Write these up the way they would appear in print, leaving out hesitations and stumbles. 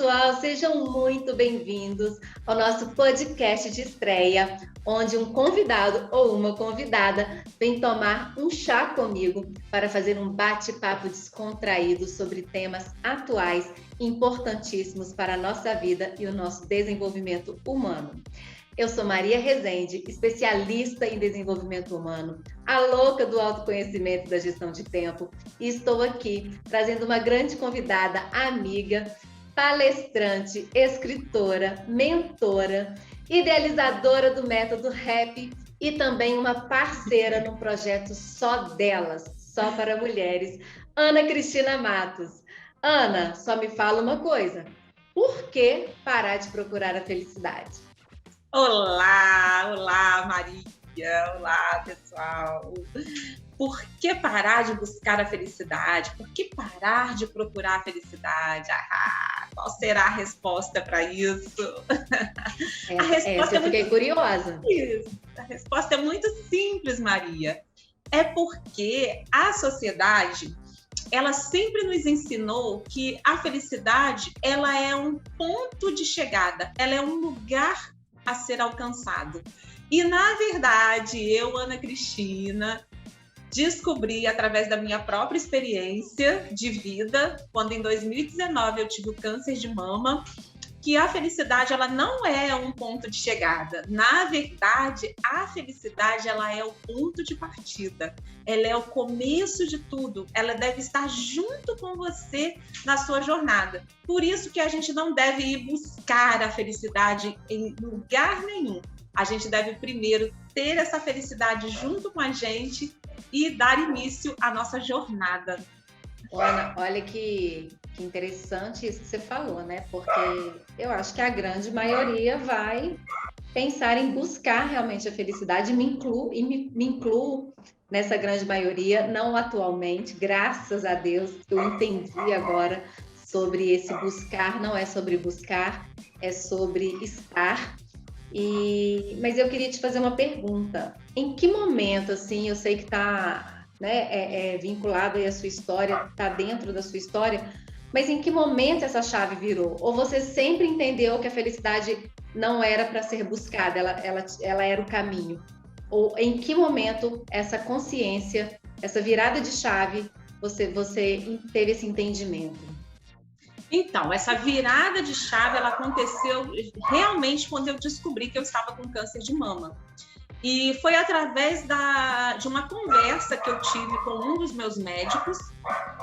pessoal, sejam muito bem-vindos ao nosso podcast de estreia, onde um convidado ou uma convidada vem tomar um chá comigo para fazer um bate-papo descontraído sobre temas atuais importantíssimos para a nossa vida e o nosso desenvolvimento humano. Eu sou Maria Rezende, especialista em desenvolvimento humano, a louca do autoconhecimento e da gestão de tempo, e estou aqui trazendo uma grande convidada, amiga, palestrante, escritora, mentora, idealizadora do método RAP e também uma parceira no projeto Só Delas, só para mulheres, Ana Cristina Matos. Ana, só me fala uma coisa, por que parar de procurar a felicidade? Olá, Maria, olá, pessoal. Por que parar de buscar a felicidade? Por que parar de procurar a felicidade? Qual será a resposta para isso? A resposta eu fiquei curiosa. A resposta é muito simples, Maria. É porque a sociedade, ela sempre nos ensinou que a felicidade, ela é um ponto de chegada, ela é um lugar a ser alcançado. E, na verdade, eu, Ana Cristina, descobri através da minha própria experiência de vida, quando em 2019 eu tive o câncer de mama, que a felicidade ela não é um ponto de chegada. Na verdade, a felicidade ela é o ponto de partida. Ela é o começo de tudo. Ela deve estar junto com você na sua jornada. Por isso que a gente não deve ir buscar a felicidade em lugar nenhum. A gente deve primeiro ter essa felicidade junto com a gente e dar início à nossa jornada. Olha que interessante isso que você falou, né? Porque eu acho que a grande maioria vai pensar em buscar realmente a felicidade, me incluo nessa grande maioria, não atualmente, graças a Deus, eu entendi agora sobre esse buscar, não é sobre buscar, é sobre estar. Mas eu queria te fazer uma pergunta. Em que momento, assim, eu sei que está vinculado aí à sua história, está dentro da sua história, mas em que momento essa chave virou? Ou você sempre entendeu que a felicidade não era para ser buscada, ela era o caminho? Ou em que momento essa consciência, essa virada de chave, você teve esse entendimento? Então, essa virada de chave, ela aconteceu realmente quando eu descobri que eu estava com câncer de mama. E foi através de uma conversa que eu tive com um dos meus médicos,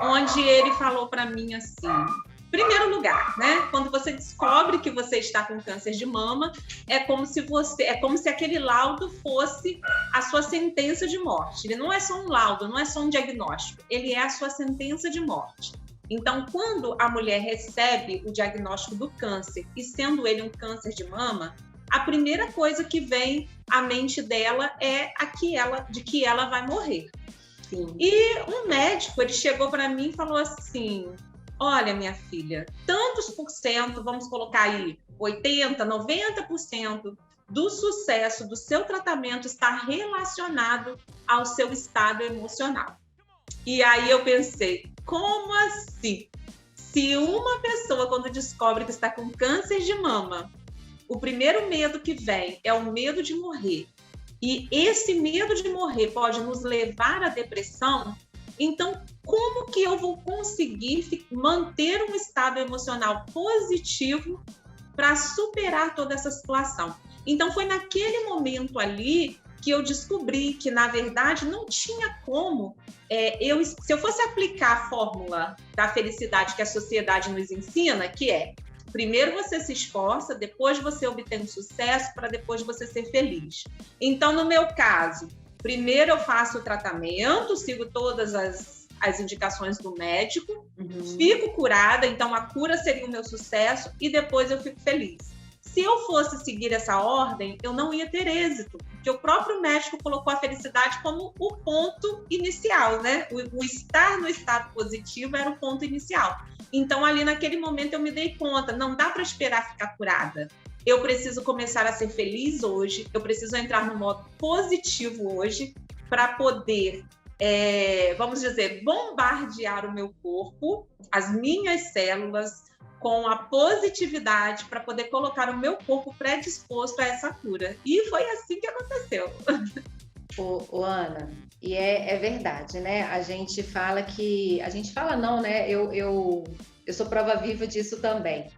onde ele falou para mim assim, primeiro lugar, né? Quando você descobre que você está com câncer de mama, é como se aquele laudo fosse a sua sentença de morte. Ele não é só um laudo, não é só um diagnóstico, ele é a sua sentença de morte. Então, quando a mulher recebe o diagnóstico do câncer, e sendo ele um câncer de mama, a primeira coisa que vem à mente dela é de que ela vai morrer. Sim. E um médico, ele chegou para mim e falou assim, olha, minha filha, tantos por cento, vamos colocar aí 80%, 90% do sucesso do seu tratamento está relacionado ao seu estado emocional. E aí eu pensei, como assim? Se uma pessoa, quando descobre que está com câncer de mama, o primeiro medo que vem é o medo de morrer, e esse medo de morrer pode nos levar à depressão, então como que eu vou conseguir manter um estado emocional positivo para superar toda essa situação? Então foi naquele momento ali que eu descobri que, na verdade, não tinha como, se eu fosse aplicar a fórmula da felicidade que a sociedade nos ensina, que é, primeiro você se esforça, depois você obtém sucesso, para depois você ser feliz. Então, no meu caso, primeiro eu faço o tratamento, sigo todas as indicações do médico, fico curada, então a cura seria o meu sucesso, e depois eu fico feliz. Se eu fosse seguir essa ordem, eu não ia ter êxito, porque o próprio médico colocou a felicidade como o ponto inicial, né? O estar no estado positivo era o ponto inicial. Então, ali naquele momento eu me dei conta, não dá para esperar ficar curada. Eu preciso começar a ser feliz hoje, eu preciso entrar no modo positivo hoje para poder, vamos dizer, bombardear o meu corpo, as minhas células, com a positividade para poder colocar o meu corpo predisposto a essa cura. E foi assim que aconteceu. Ana, e é verdade, né? A gente fala não, né? Eu sou prova viva disso também.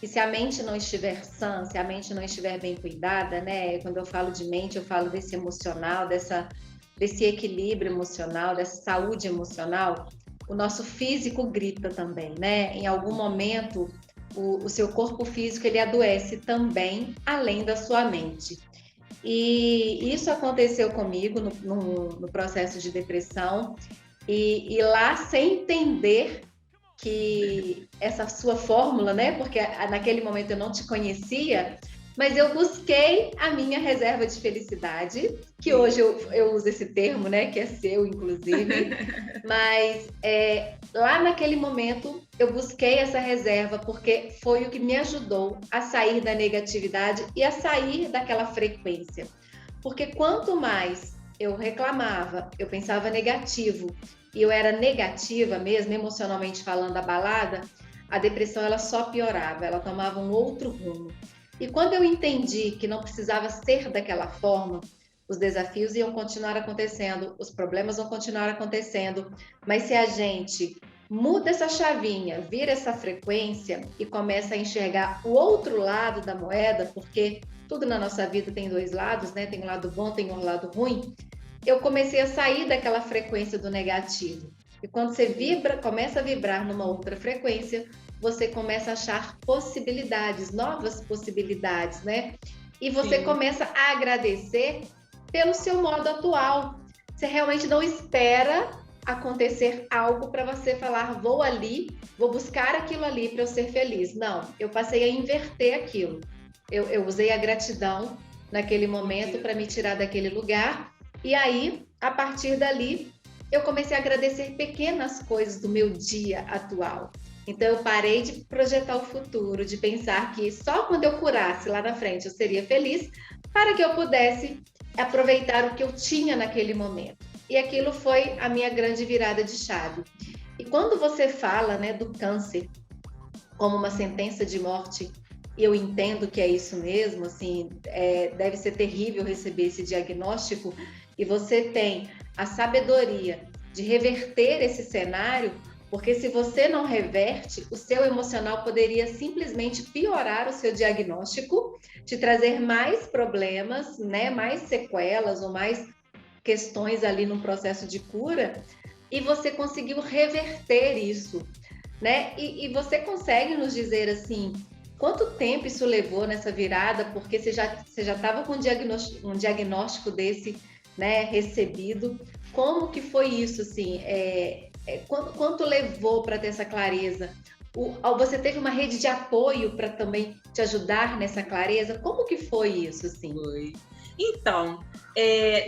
E se a mente não estiver sã, se a mente não estiver bem cuidada, né? Quando eu falo de mente, eu falo desse emocional, desse equilíbrio emocional, dessa saúde emocional. O nosso físico grita também, né? Em algum momento, o seu corpo físico ele adoece também, além da sua mente. E isso aconteceu comigo no processo de depressão, e lá sem entender que essa sua fórmula, né? Porque naquele momento eu não te conhecia, mas eu busquei a minha reserva de felicidade, que hoje eu uso esse termo, né? Que é seu, inclusive. Mas lá naquele momento eu busquei essa reserva porque foi o que me ajudou a sair da negatividade e a sair daquela frequência. Porque quanto mais eu reclamava, eu pensava negativo, e eu era negativa mesmo, emocionalmente falando, abalada, a depressão ela só piorava, ela tomava um outro rumo. E quando eu entendi que não precisava ser daquela forma, os desafios iam continuar acontecendo, os problemas vão continuar acontecendo, mas se a gente muda essa chavinha, vira essa frequência e começa a enxergar o outro lado da moeda, porque tudo na nossa vida tem dois lados, né? Tem um lado bom, tem um lado ruim. Eu comecei a sair daquela frequência do negativo. E quando você começa a vibrar numa outra frequência, você começa a achar possibilidades, novas possibilidades, né? E você começa a agradecer pelo seu modo atual. Você realmente não espera acontecer algo para você falar, vou ali, vou buscar aquilo ali para eu ser feliz. Não, eu passei a inverter aquilo. Eu usei a gratidão naquele momento para me tirar daquele lugar. E aí, a partir dali, eu comecei a agradecer pequenas coisas do meu dia atual. Então, eu parei de projetar o futuro, de pensar que só quando eu curasse lá na frente eu seria feliz, para que eu pudesse aproveitar o que eu tinha naquele momento. E aquilo foi a minha grande virada de chave. E quando você fala, né, do câncer como uma sentença de morte, eu entendo que é isso mesmo, assim, deve ser terrível receber esse diagnóstico, e você tem a sabedoria de reverter esse cenário, porque se você não reverte, o seu emocional poderia simplesmente piorar o seu diagnóstico, te trazer mais problemas, né, mais sequelas ou mais questões ali no processo de cura, e você conseguiu reverter isso, né? E você consegue nos dizer assim, quanto tempo isso levou nessa virada? Porque você já estava com um diagnóstico desse, né, recebido. Como que foi isso, assim? Quanto levou para ter essa clareza? Você teve uma rede de apoio para também te ajudar nessa clareza? Como que foi isso, assim? Foi. Então,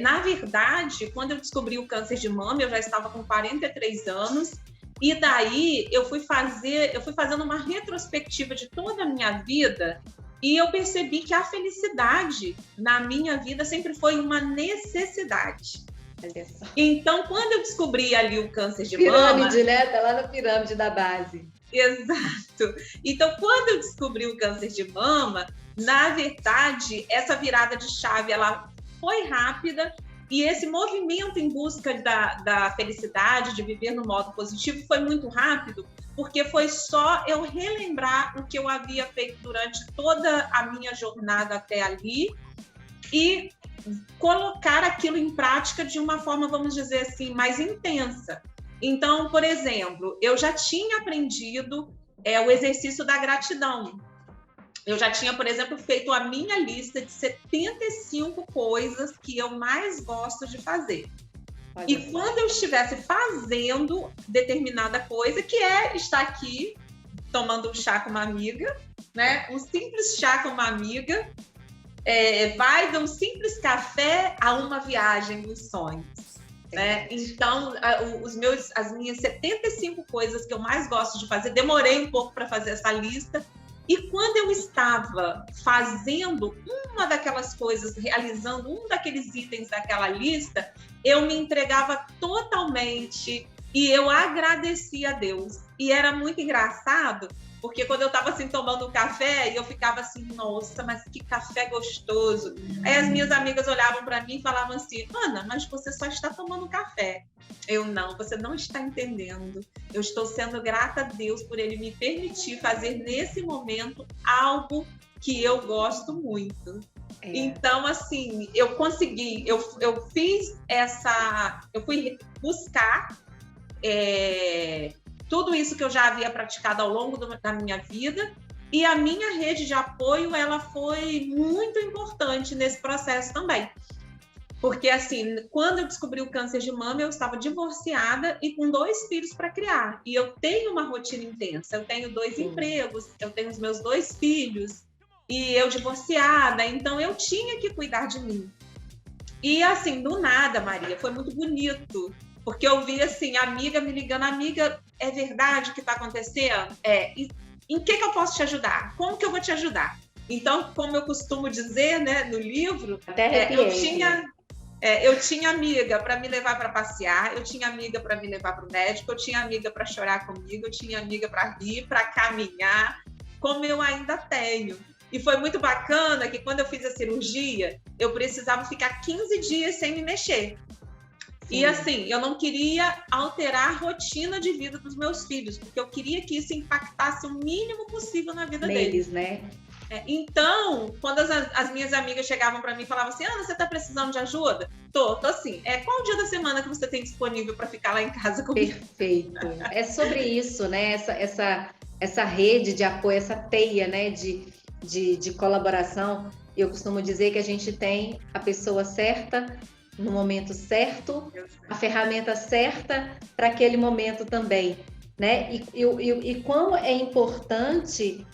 na verdade, quando eu descobri o câncer de mama, eu já estava com 43 anos, e daí eu fui fazendo uma retrospectiva de toda a minha vida, e eu percebi que a felicidade na minha vida sempre foi uma necessidade. Então, quando eu descobri ali o câncer de mama... Pirâmide, né? Tá lá na pirâmide da base. Exato. Então, quando eu descobri o câncer de mama, na verdade, essa virada de chave, ela foi rápida, e esse movimento em busca da felicidade, de viver no modo positivo, foi muito rápido, porque foi só eu relembrar o que eu havia feito durante toda a minha jornada até ali e colocar aquilo em prática de uma forma, vamos dizer assim, mais intensa. Então, por exemplo, eu já tinha aprendido o exercício da gratidão. Eu já tinha, por exemplo, feito a minha lista de 75 coisas que eu mais gosto de fazer. E quando eu estivesse fazendo determinada coisa, que é estar aqui tomando um chá com uma amiga, né? Um simples chá com uma amiga, vai de um simples café a uma viagem dos sonhos. Né? Então, as minhas 75 coisas que eu mais gosto de fazer, demorei um pouco para fazer essa lista. E quando eu estava fazendo uma daquelas coisas, realizando um daqueles itens daquela lista, eu me entregava totalmente e eu agradecia a Deus. E era muito engraçado, Porque quando eu estava assim tomando café, eu ficava assim, nossa, mas que café gostoso. Aí as minhas amigas olhavam para mim e falavam assim, Ana, mas você só está tomando café. Eu não, você não está entendendo. Eu estou sendo grata a Deus por ele me permitir fazer nesse momento algo que eu gosto muito. Então, assim, eu consegui, eu fiz eu fui buscar tudo isso que eu já havia praticado ao longo da minha vida, e a minha rede de apoio, ela foi muito importante nesse processo também. Porque, assim, quando eu descobri o câncer de mama, eu estava divorciada e com 2 filhos para criar. E eu tenho uma rotina intensa, eu tenho 2 empregos, eu tenho os meus 2 filhos, e eu divorciada, então eu tinha que cuidar de mim. E assim, do nada, Maria, foi muito bonito, porque eu vi assim, a amiga me ligando, amiga, é verdade o que está acontecendo? Em que eu posso te ajudar? Como que eu vou te ajudar? Então, como eu costumo dizer, né, no livro, eu tinha amiga para me levar para passear, eu tinha amiga para me levar para o médico, eu tinha amiga para chorar comigo, eu tinha amiga para rir, para caminhar, como eu ainda tenho. E foi muito bacana que quando eu fiz a cirurgia, eu precisava ficar 15 dias sem me mexer. Sim. E assim, eu não queria alterar a rotina de vida dos meus filhos, porque eu queria que isso impactasse o mínimo possível na vida deles, né? Então, quando as minhas amigas chegavam para mim e falavam assim, Ana, você tá precisando de ajuda? Tô assim. Qual dia da semana que você tem disponível para ficar lá em casa comigo? Perfeito. É sobre isso, né? Essa rede de apoio, essa teia, né? De colaboração. Eu costumo dizer que a gente tem a pessoa certa no momento certo, a ferramenta certa para aquele momento também, né? E quão é importante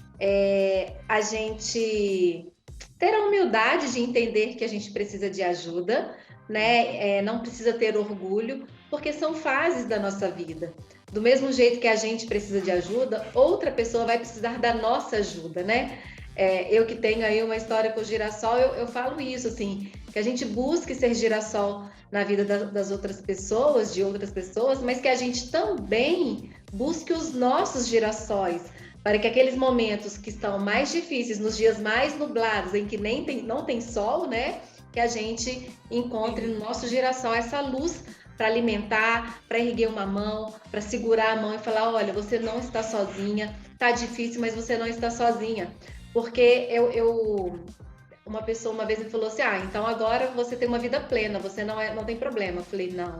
a gente ter a humildade de entender que a gente precisa de ajuda, né? Não precisa ter orgulho, porque são fases da nossa vida. Do mesmo jeito que a gente precisa de ajuda, outra pessoa vai precisar da nossa ajuda, né? Eu que tenho aí uma história com o girassol, eu falo isso, assim, que a gente busque ser girassol na vida das outras pessoas, de outras pessoas, mas que a gente também busque os nossos girassóis, para que aqueles momentos que estão mais difíceis, nos dias mais nublados, em que não tem sol, né, que a gente encontre no nosso girassol essa luz para alimentar, para erguer uma mão, para segurar a mão e falar, olha, você não está sozinha, tá difícil, mas você não está sozinha. Porque uma pessoa uma vez me falou assim, então agora você tem uma vida plena, você não tem problema. Eu falei, não,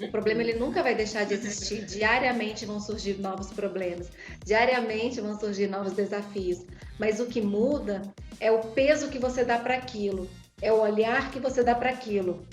o problema ele nunca vai deixar de existir, diariamente vão surgir novos problemas, diariamente vão surgir novos desafios, mas o que muda é o peso que você dá para aquilo, é o olhar que você dá para aquilo.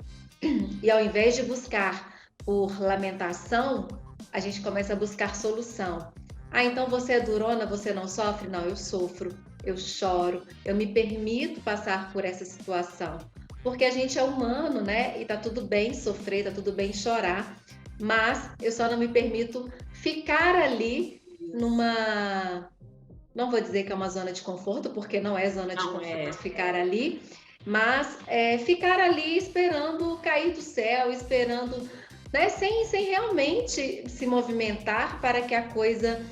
E ao invés de buscar por lamentação, a gente começa a buscar solução. Então você é durona, você não sofre? Não, eu sofro, eu choro, eu me permito passar por essa situação. Porque a gente é humano, né? E tá tudo bem sofrer, tá tudo bem chorar, mas eu só não me permito ficar ali numa... Não vou dizer que é uma zona de conforto, porque não é zona de conforto ficar ali, mas ficar ali esperando cair do céu, esperando, né? Sem realmente se movimentar para que a coisa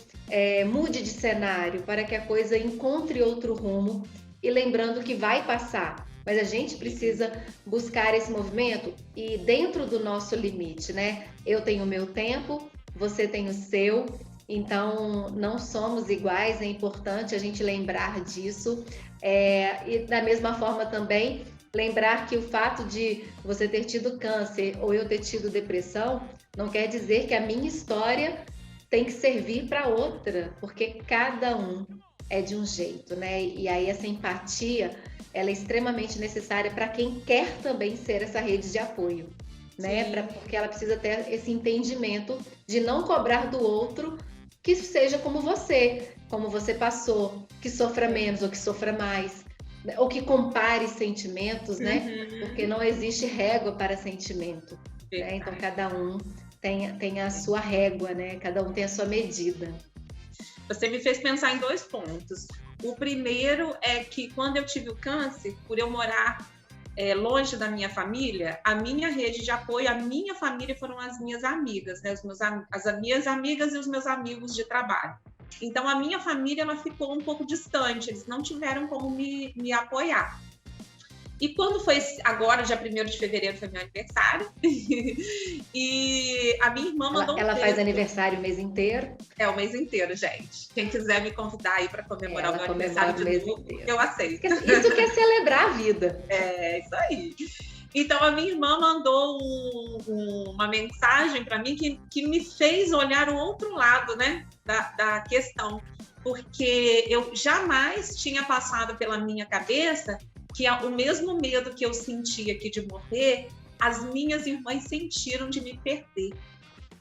mude de cenário, para que a coisa encontre outro rumo, e lembrando que vai passar, mas a gente precisa buscar esse movimento e dentro do nosso limite, né? Eu tenho o meu tempo, você tem o seu, então não somos iguais, é importante a gente lembrar disso, e da mesma forma também lembrar que o fato de você ter tido câncer ou eu ter tido depressão não quer dizer que a minha história tem que servir para outra, porque cada um é de um jeito, né? E aí essa empatia, ela é extremamente necessária para quem quer também ser essa rede de apoio, né? Porque ela precisa ter esse entendimento de não cobrar do outro que seja como você passou, que sofra menos ou que sofra mais, ou que compare sentimentos, né? Porque não existe régua para sentimento, né? Então cada um tem a sua régua, né? Cada um tem a sua medida. Você me fez pensar em 2 pontos. O primeiro é que quando eu tive o câncer, por eu morar longe da minha família, a minha rede de apoio, a minha família foram as minhas amigas, né? As minhas amigas e os meus amigos de trabalho. Então, a minha família ela ficou um pouco distante, eles não tiveram como me apoiar. E quando foi agora, dia 1º de fevereiro, foi meu aniversário, e a minha irmã mandou Ela faz aniversário o mês inteiro? É, o mês inteiro, gente. Quem quiser me convidar aí para comemorar o meu aniversário de novo, eu aceito. Isso que é celebrar a vida. É, isso aí. Então, a minha irmã mandou uma mensagem para mim que me fez olhar o outro lado, né, da questão. Porque eu jamais tinha passado pela minha cabeça que o mesmo medo que eu sentia aqui de morrer, as minhas irmãs sentiram de me perder.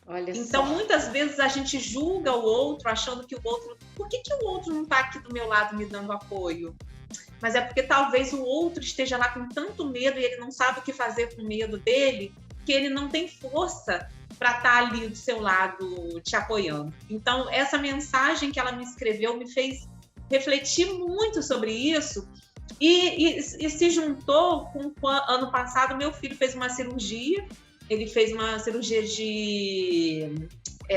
Olha então, só. Muitas vezes a gente julga o outro, achando que o outro... Por que o outro não está aqui do meu lado me dando apoio? Mas é porque talvez o outro esteja lá com tanto medo e ele não sabe o que fazer com o medo dele, que ele não tem força para estar ali do seu lado te apoiando. Então, essa mensagem que ela me escreveu me fez refletir muito sobre isso. E se juntou com ano passado, meu filho fez uma cirurgia. Ele fez uma cirurgia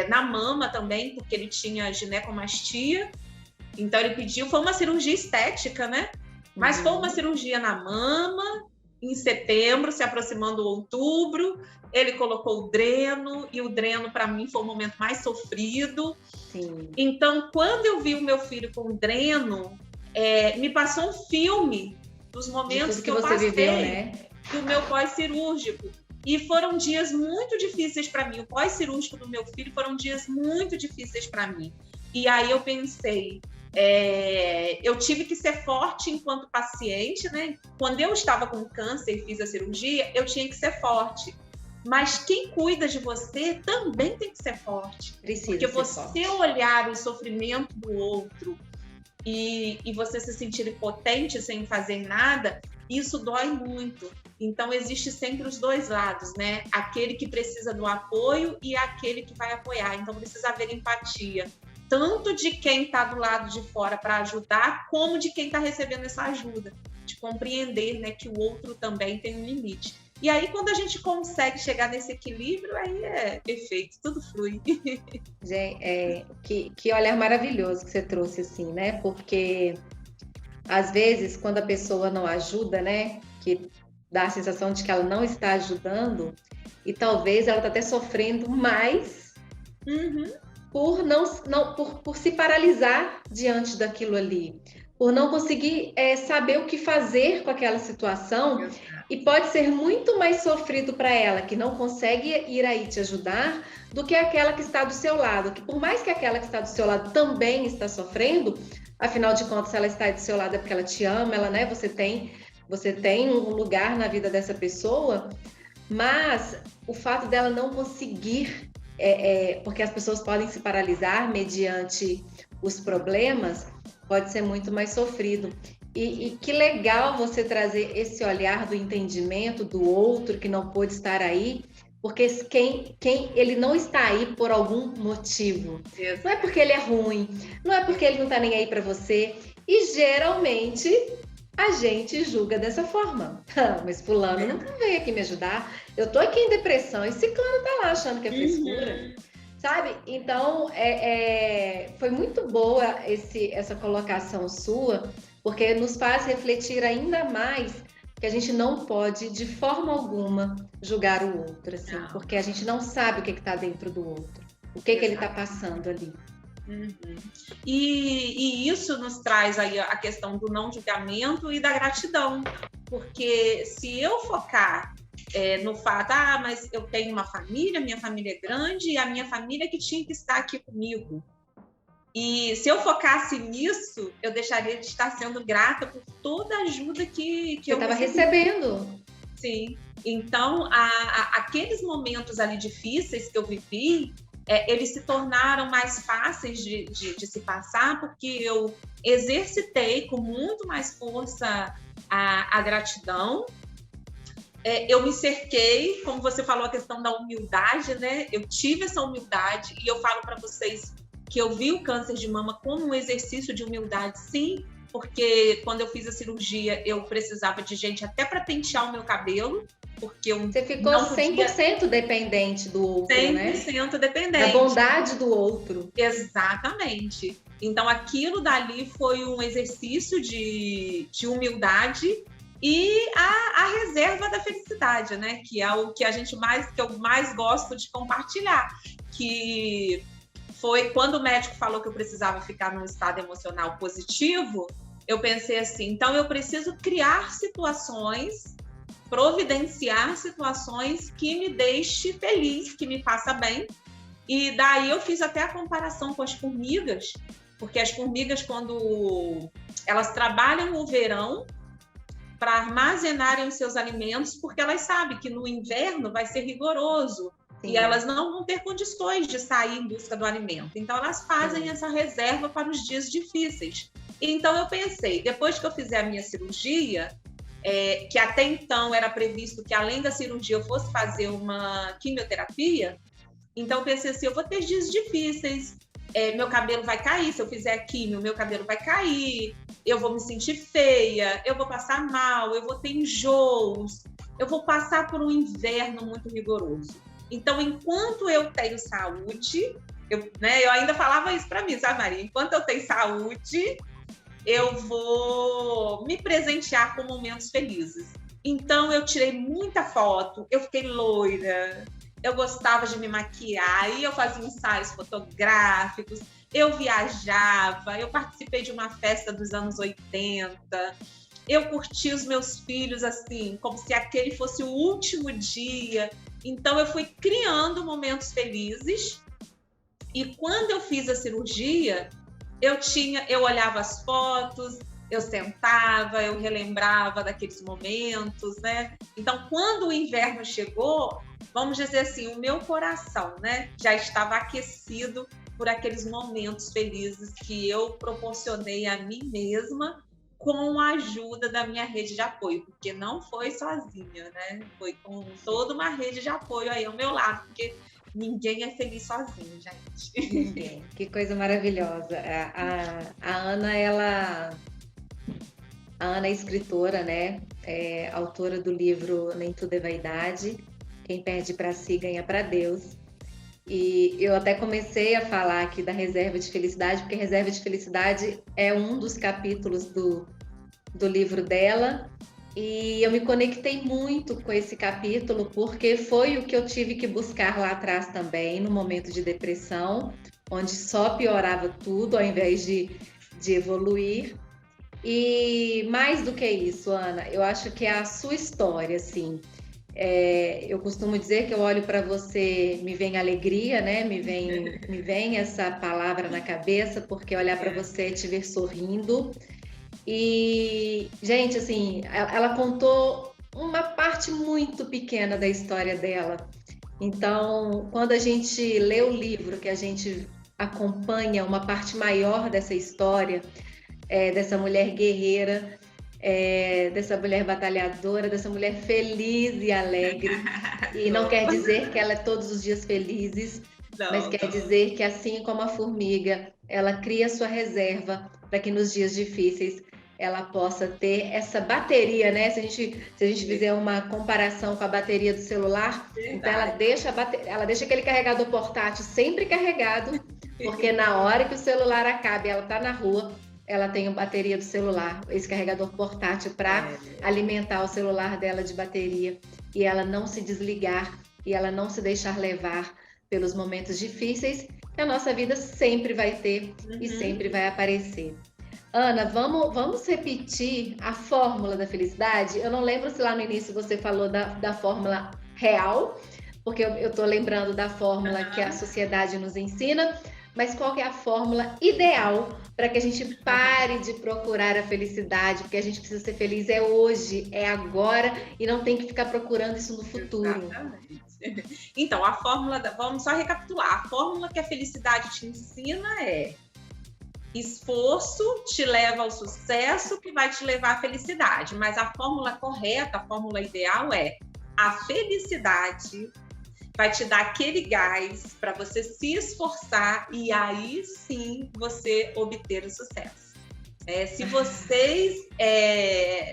na mama também, porque ele tinha ginecomastia. Então ele pediu, foi uma cirurgia estética, né? Mas foi uma cirurgia na mama, em setembro, se aproximando outubro. Ele colocou o dreno, e o dreno, para mim, foi o momento mais sofrido. Sim. Então, quando eu vi o meu filho com o dreno, me passou um filme dos momentos que eu passei viveu, né? do meu pós-cirúrgico. E foram dias muito difíceis para mim. O pós-cirúrgico do meu filho foram dias muito difíceis para mim. E aí eu pensei, eu tive que ser forte enquanto paciente, né? Quando eu estava com câncer e fiz a cirurgia, eu tinha que ser forte. Mas quem cuida de você também tem que ser forte. Porque você olhar o sofrimento do outro e você se sentir impotente sem fazer nada, isso dói muito. Então, existe sempre os dois lados, né? Aquele que precisa do apoio e aquele que vai apoiar. Então, precisa haver empatia, tanto de quem está do lado de fora para ajudar, como de quem está recebendo essa ajuda, de compreender, né, que o outro também tem um limite. E aí, quando a gente consegue chegar nesse equilíbrio, aí é perfeito, tudo flui. Gente, que olhar maravilhoso que você trouxe, assim, né? Porque, às vezes, quando a pessoa não ajuda, né, que dá a sensação de que ela não está ajudando, e talvez ela está até sofrendo mais por se paralisar diante daquilo ali, por não conseguir saber o que fazer com aquela situação. E pode ser muito mais sofrido para ela, que não consegue ir aí te ajudar, do que aquela que está do seu lado, que por mais que aquela que está do seu lado também está sofrendo, afinal de contas, ela está do seu lado é porque ela te ama, né? Você tem um lugar na vida dessa pessoa, mas o fato dela não conseguir, porque as pessoas podem se paralisar mediante os problemas, pode ser muito mais sofrido. E que legal você trazer esse olhar do entendimento do outro que não pôde estar aí, porque ele não está aí por algum motivo. Exato. Não é porque ele é ruim, não é porque ele não está nem aí para você. E geralmente a gente julga dessa forma. Mas fulano não veio aqui me ajudar, eu tô aqui em depressão e ciclano tá lá achando que é frescura. Sabe? Então, foi muito boa essa colocação sua, porque nos faz refletir ainda mais que a gente não pode, de forma alguma, julgar o outro, assim, porque a gente não sabe o que está dentro do outro, o que ele está passando ali. E isso nos traz aí a questão do não julgamento e da gratidão, porque se eu focar no fato, mas eu tenho uma família, minha família é grande, e a minha família que tinha que estar aqui comigo. E se eu focasse nisso, eu deixaria de estar sendo grata por toda a ajuda que eu estava recebendo. Sim. Então, aqueles momentos ali difíceis que eu vivi, eles se tornaram mais fáceis de se passar, porque eu exercitei com muito mais força a gratidão. Eu me cerquei, como você falou, a questão da humildade, né? Eu tive essa humildade e eu falo para vocês que eu vi o câncer de mama como um exercício de humildade, sim, porque quando eu fiz a cirurgia, eu precisava de gente até para pentear o meu cabelo, Porque eu Você ficou não podia... 100% dependente do outro, 100% né? 100% dependente. Da bondade do outro. Exatamente. Então, aquilo dali foi um exercício de humildade e a reserva da felicidade, né? Que é o que que eu mais gosto de compartilhar. Que foi quando o médico falou que eu precisava ficar num estado emocional positivo, eu pensei assim, então eu preciso criar situações, providenciar situações que me deixe feliz, que me faça bem. E daí eu fiz até a comparação com as formigas, porque as formigas, quando elas trabalham o verão para armazenarem os seus alimentos, porque elas sabem que no inverno vai ser rigoroso. Sim. E elas não vão ter condições de sair em busca do alimento. Então, elas fazem essa reserva para os dias difíceis. Então, eu pensei, depois que eu fizer a minha cirurgia, que até então era previsto que, além da cirurgia, eu fosse fazer uma quimioterapia, então eu pensei assim, eu vou ter dias difíceis, meu cabelo vai cair, se eu fizer químio, meu cabelo vai cair, eu vou me sentir feia, eu vou passar mal, eu vou ter enjoos, eu vou passar por um inverno muito rigoroso. Então, enquanto eu tenho saúde, eu ainda falava isso para mim, sabe, Maria? Enquanto eu tenho saúde, eu vou me presentear com momentos felizes. Então, eu tirei muita foto, eu fiquei loira, eu gostava de me maquiar, aí eu fazia ensaios fotográficos, eu viajava, eu participei de uma festa dos anos 80, eu curti os meus filhos assim, como se aquele fosse o último dia. Então, eu fui criando momentos felizes e quando eu fiz a cirurgia, eu olhava as fotos, eu sentava, eu relembrava daqueles momentos, né? Então, quando o inverno chegou, vamos dizer assim, o meu coração, né, já estava aquecido por aqueles momentos felizes que eu proporcionei a mim mesma com a ajuda da minha rede de apoio, porque não foi sozinha, né? Foi com toda uma rede de apoio aí ao meu lado, porque ninguém é feliz sozinho, gente. Ninguém. Que coisa maravilhosa. A Ana, a Ana é escritora, né? É autora do livro Nem Tudo é Vaidade. Quem perde para si ganha para Deus. E eu até comecei a falar aqui da reserva de felicidade, porque reserva de felicidade é um dos capítulos do livro dela. E eu me conectei muito com esse capítulo, porque foi o que eu tive que buscar lá atrás também, no momento de depressão, onde só piorava tudo, ao invés de evoluir. E mais do que isso, Ana, eu acho que é a sua história, assim. Eu costumo dizer que eu olho para você, me vem alegria, né? Me vem essa palavra na cabeça, porque olhar para você é te ver sorrindo. E, gente, assim, ela contou uma parte muito pequena da história dela. Então, quando a gente lê o livro, que a gente acompanha uma parte maior dessa história, dessa mulher guerreira, dessa mulher batalhadora, dessa mulher feliz e alegre. E não quer dizer que ela é todos os dias felizes, mas quer dizer que, assim como a formiga, ela cria sua reserva para que nos dias difíceis ela possa ter essa bateria, né? Se a gente fizer uma comparação com a bateria do celular, então ela deixa aquele carregador portátil sempre carregado, porque na hora que o celular acabe, ela está na rua, ela tem a bateria do celular, esse carregador portátil para alimentar o celular dela de bateria e ela não se desligar e ela não se deixar levar pelos momentos difíceis que a nossa vida sempre vai ter e sempre vai aparecer. Ana, vamos repetir a fórmula da felicidade? Eu não lembro se lá no início você falou da fórmula real, porque eu estou lembrando da fórmula que a sociedade nos ensina, mas qual que é a fórmula ideal para que a gente pare de procurar a felicidade, porque a gente precisa ser feliz hoje, agora, e não tem que ficar procurando isso no futuro. Exatamente. Então, a fórmula, vamos só recapitular, a fórmula que a felicidade te ensina é: esforço te leva ao sucesso, que vai te levar à felicidade. Mas a fórmula correta, a fórmula ideal é: a felicidade vai te dar aquele gás para você se esforçar e aí sim você obter o sucesso. Se vocês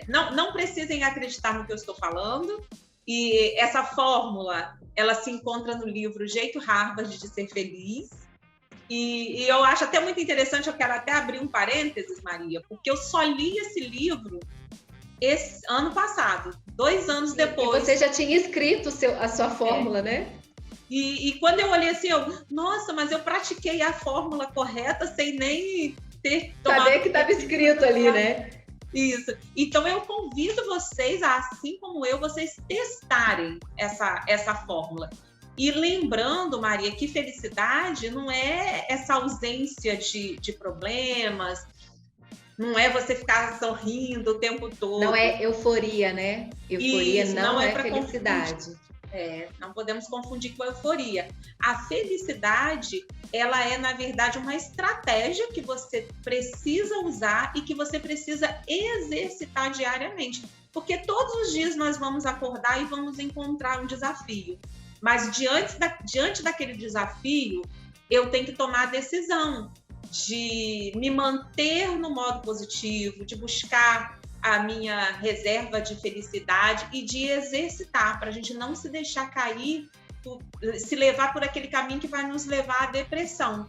não precisem acreditar no que eu estou falando, E essa fórmula, ela se encontra no livro Jeito Harvard de Ser Feliz. E eu acho até muito interessante, eu quero até abrir um parênteses, Maria, porque eu só li esse livro esse ano passado, 2 anos depois. E você já tinha escrito a sua fórmula, né? E quando eu olhei assim, nossa, mas eu pratiquei a fórmula correta sem nem ter tomado... Saber que estava escrito ali, né? Isso. Então, eu convido vocês, assim como eu, vocês testarem essa fórmula. E lembrando, Maria, que felicidade não é essa ausência de problemas, não é você ficar sorrindo o tempo todo. Não é euforia, né? Euforia Isso, não é felicidade. Não podemos confundir com euforia. A felicidade, ela é, na verdade, uma estratégia que você precisa usar e que você precisa exercitar diariamente. Porque todos os dias nós vamos acordar e vamos encontrar um desafio. Mas diante daquele desafio, eu tenho que tomar a decisão de me manter no modo positivo, de buscar a minha reserva de felicidade e de exercitar, para a gente não se deixar cair, se levar por aquele caminho que vai nos levar à depressão.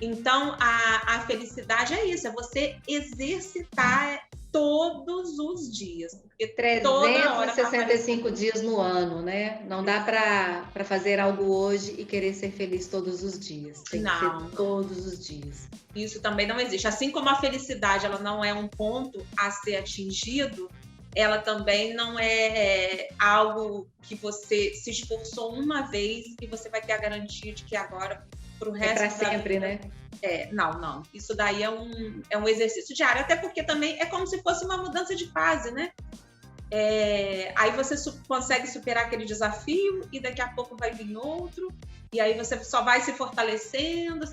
Então, a felicidade é isso, é você exercitar todos os dias. Porque 365 dias no ano, né? Não dá para fazer algo hoje e querer ser feliz todos os dias. Tem que ser todos os dias. Isso também não existe. Assim como a felicidade ela não é um ponto a ser atingido, ela também não é algo que você se esforçou uma vez e você vai ter a garantia de que agora, para o resto da sempre, vida, né? Não. Isso daí é um exercício diário, até porque também é como se fosse uma mudança de fase, né? Aí você consegue superar aquele desafio e daqui a pouco vai vir outro, e aí você só vai se fortalecendo.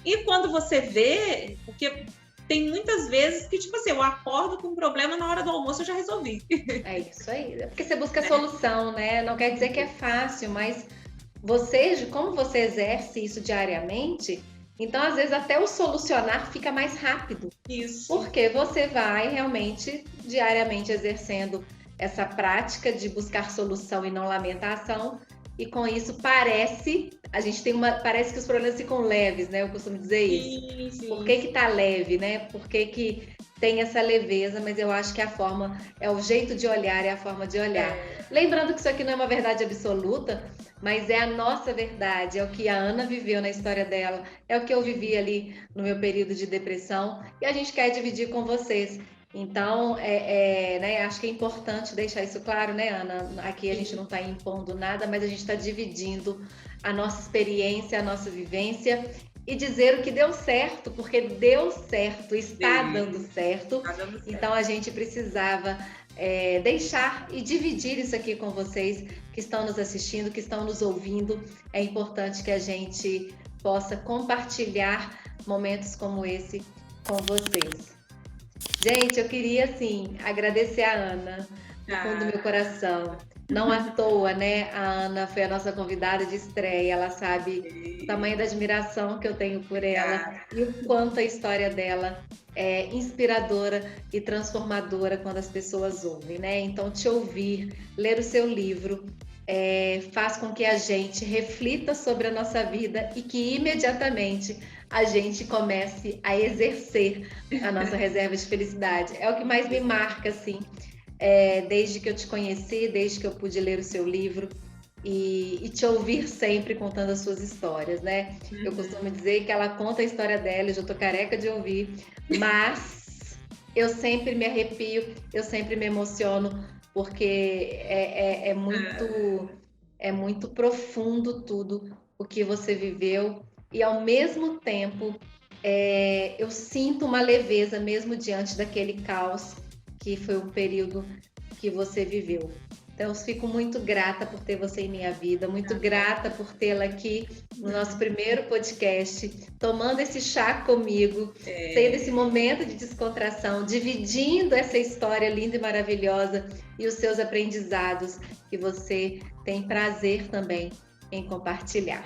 E quando você vê, porque tem muitas vezes que, tipo assim, eu acordo com um problema, na hora do almoço eu já resolvi. É isso aí, porque você busca solução, né? Não quer dizer que é fácil, mas como você exerce isso diariamente, então às vezes até o solucionar fica mais rápido. Isso. Porque você vai realmente diariamente exercendo essa prática de buscar solução e não lamentação, e com isso parece que os problemas ficam leves, né? Eu costumo dizer isso. Sim. Por que tá leve, né? Por que tem essa leveza? Mas eu acho que a forma é o jeito de olhar, é a forma de olhar. Lembrando que isso aqui não é uma verdade absoluta, mas é a nossa verdade, é o que a Ana viveu na história dela, é o que eu vivi ali no meu período de depressão, e a gente quer dividir com vocês. Então, né, acho que é importante deixar isso claro, né, Ana? Aqui a gente não está impondo nada, mas a gente está dividindo a nossa experiência, a nossa vivência e dizer o que deu certo, porque deu certo, está dando certo. Então, a gente precisava deixar e dividir isso aqui com vocês que estão nos assistindo, que estão nos ouvindo. É importante que a gente possa compartilhar momentos como esse com vocês. Gente, eu queria, assim, agradecer a Ana do fundo do meu coração. Não à toa, né? A Ana foi a nossa convidada de estreia. Ela sabe o tamanho da admiração que eu tenho por ela e o quanto a história dela é inspiradora e transformadora quando as pessoas ouvem, né? Então, te ouvir, ler o seu livro, faz com que a gente reflita sobre a nossa vida e que imediatamente a gente comece a exercer a nossa reserva de felicidade. É o que mais me marca, assim, desde que eu te conheci, desde que eu pude ler o seu livro e te ouvir sempre contando as suas histórias, né? Eu costumo dizer que ela conta a história dela, eu já tô careca de ouvir, mas eu sempre me arrepio, eu sempre me emociono, porque é muito profundo tudo o que você viveu. E, ao mesmo tempo, eu sinto uma leveza mesmo diante daquele caos que foi o período que você viveu. Então, eu fico muito grata por ter você em minha vida, muito grata por tê-la aqui no nosso primeiro podcast, tomando esse chá comigo, tendo esse momento de descontração, dividindo essa história linda e maravilhosa e os seus aprendizados que você tem prazer também em compartilhar.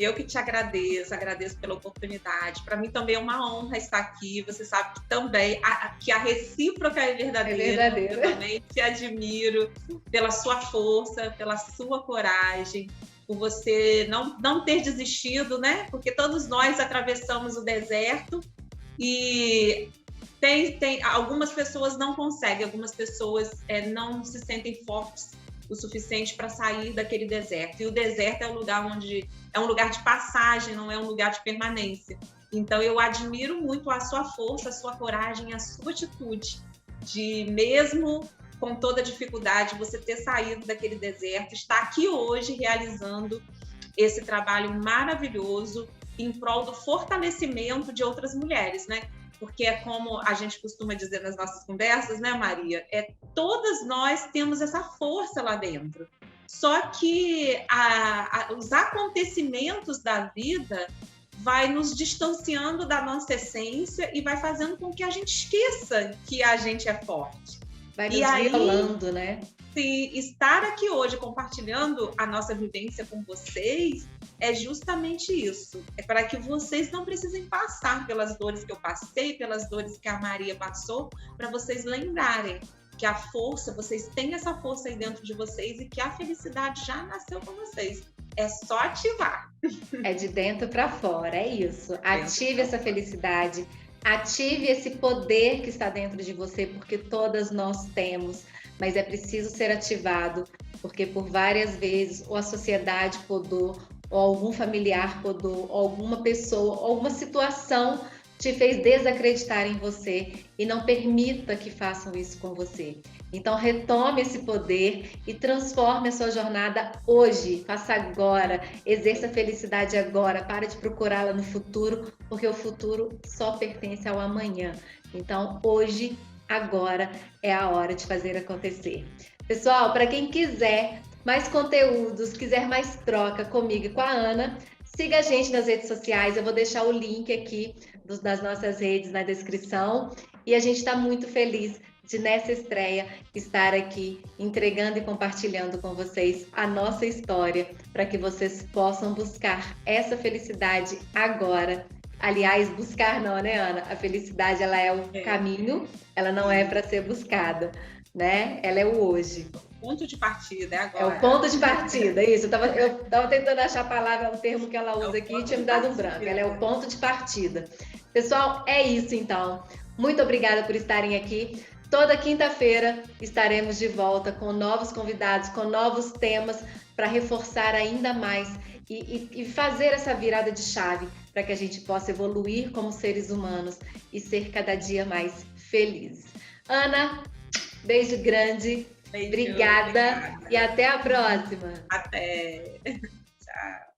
Eu que te agradeço pela oportunidade. Para mim também é uma honra estar aqui. Você sabe que também que a recíproca é verdadeira. É verdadeira. Eu também te admiro pela sua força, pela sua coragem, por você não ter desistido, né? Porque todos nós atravessamos o deserto e algumas pessoas não conseguem, algumas pessoas não se sentem fortes o suficiente para sair daquele deserto. E o deserto é um lugar de passagem, não é um lugar de permanência. Então, eu admiro muito a sua força, a sua coragem, a sua atitude de, mesmo com toda a dificuldade, você ter saído daquele deserto, estar aqui hoje realizando esse trabalho maravilhoso em prol do fortalecimento de outras mulheres, né? Porque é como a gente costuma dizer nas nossas conversas, né, Maria? Todas nós temos essa força lá dentro. Só que os acontecimentos da vida vai nos distanciando da nossa essência e vai fazendo com que a gente esqueça que a gente é forte. Vai nos violando, né? Se estar aqui hoje compartilhando a nossa vivência com vocês é justamente isso. É para que vocês não precisem passar pelas dores que eu passei, pelas dores que a Maria passou, para vocês lembrarem que a força, vocês têm essa força aí dentro de vocês e que a felicidade já nasceu com vocês. É só ativar. É de dentro para fora, é isso. Ative essa felicidade, ative esse poder que está dentro de você, porque todas nós temos, mas é preciso ser ativado, porque por várias vezes ou a sociedade podou, ou algum familiar podou, ou alguma pessoa, ou alguma situação te fez desacreditar em você, e não permita que façam isso com você. Então retome esse poder e transforme a sua jornada hoje, faça agora, exerça a felicidade agora, para de procurá-la no futuro, porque o futuro só pertence ao amanhã. Então hoje, agora é a hora de fazer acontecer. Pessoal, para quem quiser mais conteúdos, quiser mais troca comigo e com a Ana, siga a gente nas redes sociais, eu vou deixar o link aqui das nossas redes na descrição, e a gente está muito feliz de, nessa estreia, estar aqui entregando e compartilhando com vocês a nossa história, para que vocês possam buscar essa felicidade agora. Aliás, buscar não, né, Ana? A felicidade, ela é o caminho, ela não é para ser buscada, né? Ela é o hoje. Ponto de partida, é agora. É o ponto de partida, isso. Eu tava tentando achar a palavra, o termo que ela usa aqui, e tinha me dado um branco. Ela é o ponto de partida. Pessoal, é isso então. Muito obrigada por estarem aqui. Toda quinta-feira estaremos de volta com novos convidados, com novos temas, para reforçar ainda mais e fazer essa virada de chave, para que a gente possa evoluir como seres humanos e ser cada dia mais felizes. Ana, beijo grande. Beijo, obrigada e até a próxima. Até. Tchau.